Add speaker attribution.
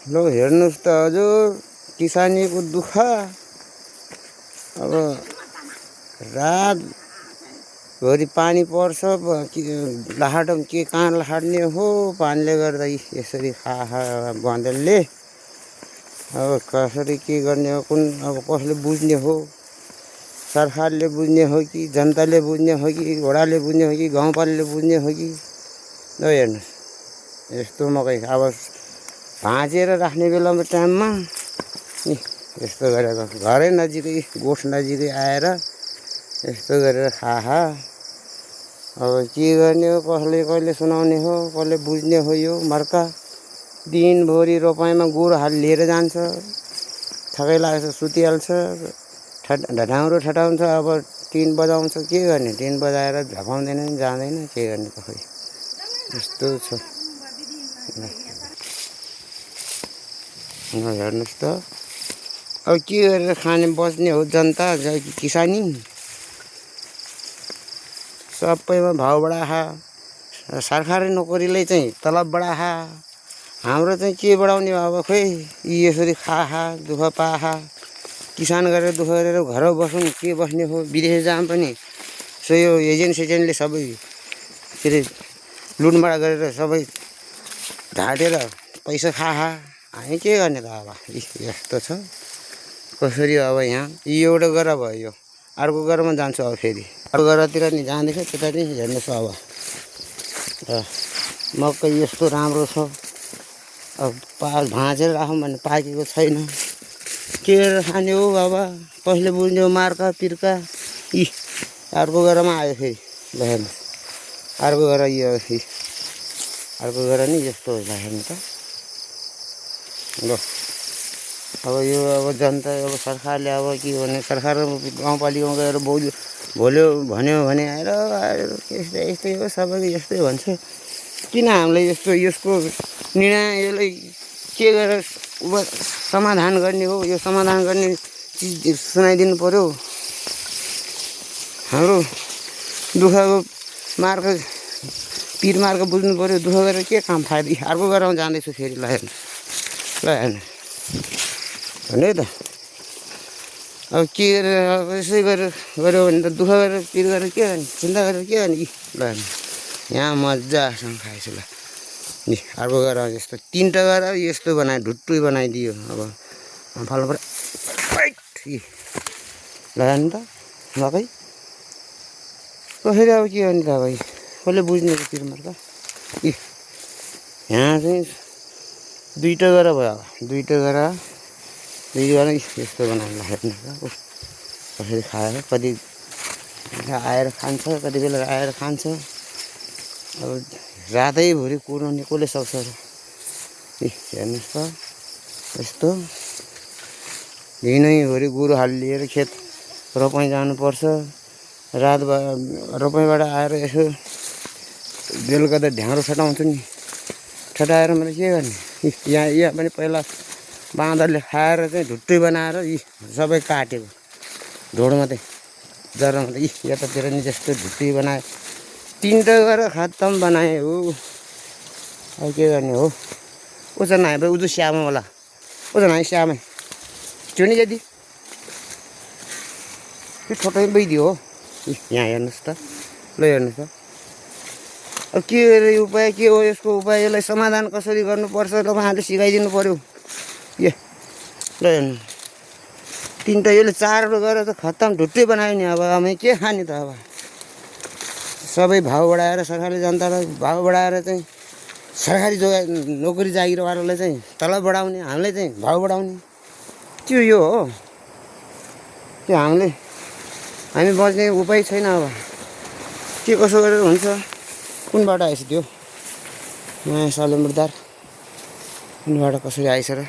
Speaker 1: लो हेर्नुस् त हजुर किसानीको दुःख। अब रातभरि पानी पर्छ, लाहाटम के कहाँ लाहाट्ने हो पानीले गर्दा यसरी खा बँदेलले। अब कसरी के गर्ने हो, कुन अब कसले बुझ्ने हो? सरकारले बुझ्ने हो कि जनताले बुझ्ने हो कि घोडाले बुझ्ने हो कि गाउँपालिकाले बुझ्ने हो कि? ल हेर्नुहोस् यस्तो मकै अब भाँचेर राख्ने बेलामा टाइममा यस्तो गरेर घरै नजिकै गोठ नजिकै आएर यस्तो गरेर खा। अब के गर्ने हो, कसले कहिले सुनाउने हो, कसले बुझ्ने हो? यो मर्का दिनभरि रोपाइँमा गुड लिएर जान्छ, थकै लाग्छ सुतिहाल्छ, ढाँडो ठटाउँछ। अब टिन बजाउँछ, के गर्ने? टिन बजाएर झपाउँदैन जाँदैन, के गर्ने त? खोइ यस्तो छ। हेर्नुहोस् त अब के गरेर खाने बस्ने हो जनता किसानी? सबैमा भाउ बढाखा, सरकारी नोकरीले चाहिँ तलब बढाखा, हाम्रो चाहिँ के बढाउने हो? अब खोइ यसरी खा दुःख पाखा, किसान गरेर दुःख गरेर घर बसौँ, के बस्ने हो? विदेश जाम पनि सो यो एजेन्टले सबै के अरे लुटमारा गरेर सबै ढाँटेर पैसा खा। हामी के गर्ने त? अब यस्तो छ कसरी? अब यहाँ यो एउटा गरा भयो, यो अर्को गरामा जान्छु। अब फेरि अर्को गरातिर नि जाँदैछ, त्यता नि हेर्नुहोस्। अब मकै यस्तो राम्रो छ, अब भाँचेर राखौँ भने पाकेको छैन, के गरेर खाने हो? अब कसले बुझ्ने हो? मार्का पिर्का अर्को गरामा आयो फेरि। ल हेर्नुहोस् अर्को गरा, यो अर्को गरा नि यस्तो होला हेर्नु त। ल अब यो अब जनता अब सरकारले अब के भने, सरकार गाउँपालिकामा गएर भन्यो भने आएर यस्तै हो, सबैको यस्तै भन्छ। किन हामीलाई यस्तो यसको निर्णय यसलाई के गरेर समाधान गर्ने हो? यो समाधान गर्ने चिज सुनाइदिनु पर्यो। हाम्रो दुःखको मार्का पिर मार्का बुझ्नु पर्यो। दुःख गरेर के काम फाइदा? अर्को गराउन जाँदैछु फेरि। ल हेर्नु भन्यो त। अब के गरेर अब यसै गरेर गऱ्यो भने त दुःख गरेर पिर गरेर के गर्ने? चिन्ता गरेर के गर्ने? ल हेर्नु यहाँ मजासँग खाएछु। ल अर्को गरेर यस्तो तिनवटा गरेर यस्तो बनायो, ढुट्टुै बनाइदियो। अब फाल्नु पर्यो। ल हेर्नु त मकै कसरी? अब के गर्ने त? अब कसले बुझ्ने त पिर मार्का? यहाँ चाहिँ दुईवटा गरेर भयो। अब दुईवटा गरेर यस्तो बनाएर हेर्नु त कसरी खायो। कति आएर खान्छ, कति बेला आएर खान्छ। अब रातैभरि कुर्ने कसले सक्छ र? हेर्नुहोस् त यस्तो दिनैभरि गोरु लिएर खेत रोपाइँ जानुपर्छ। रात रोपाइँबाट आएर यसो बेलुका त ढ्याँडो ठटाउँछु नि, ठटाएर मैले के गर्ने? यहाँ पनि पहिला बाँदरले खाएर चाहिँ ढुट्टै बनाएर सबै काटेको ढोड मात्रै जरा मात्रै। यतातिर नि जस्तो ढुट्टै बनायो, तिनवटा गरेर खत्तम बनाएँ हो। अब के गर्ने हो? उसँग नआए भाइ उजो स्यामा होला, उसँग नआए स्यामै त्यो नि यदि त्यो छोटै बैदियो हो। यहाँ हेर्नुहोस् त। ल हेर्नुहोस् त अब के गरेर उपाय के हो यसको? उपाय यसलाई समाधान कसरी गर्नुपर्छ तपाईँहरूले सिकाइदिनु पर्यो। ल हेर्नु तिनवटा यसले चारवटा गरेर त खत्तम ढुट्टै बनायो नि। अब हामी के खाने त? अब सबै भाउ बढाएर सरकारले जनतालाई भाउ बढाएर चाहिँ सरकारी नोकरी जागिरवालालाई चाहिँ तलब बढाउने, हामीलाई चाहिँ भाउ बढाउने, त्यो यो हो? त्यो हामी बच्ने उपाय छैन। अब के कसो गरेर हुन्छ? कुनबाट आएछ त्यो नयाँ सलेमदार? कुनबाट कसरी आएछ र?